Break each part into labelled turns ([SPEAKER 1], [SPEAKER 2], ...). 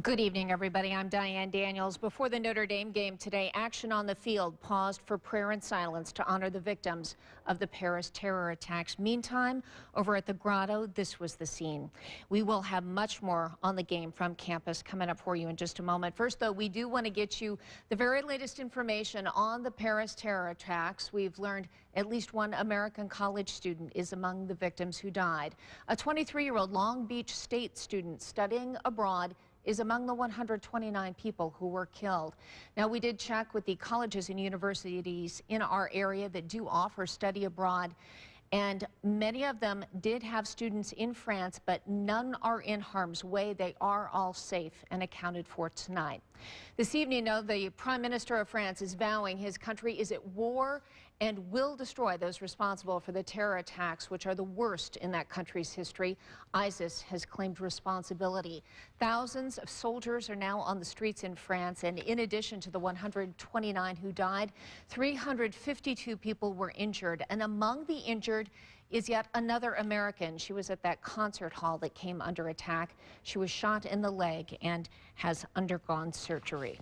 [SPEAKER 1] Good evening, everybody. I'm Diane Daniels. Before the Notre Dame game today, action on the field paused for prayer and silence to honor the victims of the Paris terror attacks. Meantime, over at the Grotto, this was the scene. We will have much more on the game from campus coming up for you in just a moment. First, though, we do want to get you the very latest information on the Paris terror attacks. We've learned at least one American college student is among the victims who died. A 23-year-old Long Beach State student studying abroad is among the 129 people who were killed. Now, we did check with the colleges and universities in our area that do offer study abroad, and many of them did have students in France, but none are in harm's way. They are all safe and accounted for tonight. This evening, though, the Prime Minister of France is vowing his country is at war and will destroy those responsible for the terror attacks, which are the worst in that country's history. ISIS has claimed responsibility. Thousands of soldiers are now on the streets in France, and in addition to the 129 who died, 352 people were injured, and among the injured is yet another American. She was at that concert hall that came under attack. She was shot in the leg and has undergone surgery.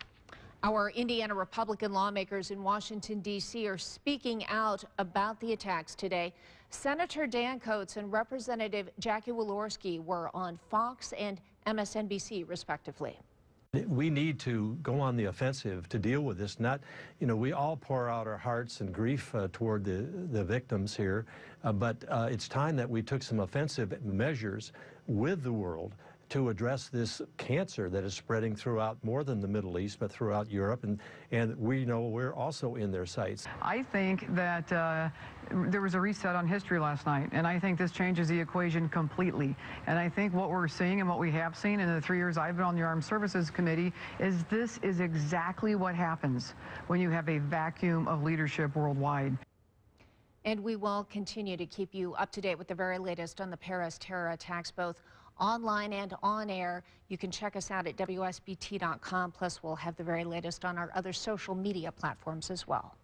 [SPEAKER 1] Our Indiana Republican lawmakers in Washington, D.C. are speaking out about the attacks today. Senator Dan Coats and Representative Jackie Walorski were on Fox and MSNBC, respectively.
[SPEAKER 2] We need to go on the offensive to deal with this. We all pour out our hearts and grief toward the victims here, but it's time that we took some offensive measures with the world to address this cancer that is spreading throughout more than the Middle East, but throughout Europe, and we know we're also in their sights.
[SPEAKER 3] I think that there was a reset on history last night, and I think this changes the equation completely. And I think what we're seeing and what we have seen in the 3 years I've been on the Armed Services Committee is this is exactly what happens when you have a vacuum of leadership worldwide.
[SPEAKER 1] And we will continue to keep you up to date with the very latest on the Paris terror attacks, both online and on air. You can check us out at WSBT.com. Plus, we'll have the very latest on our other social media platforms as well.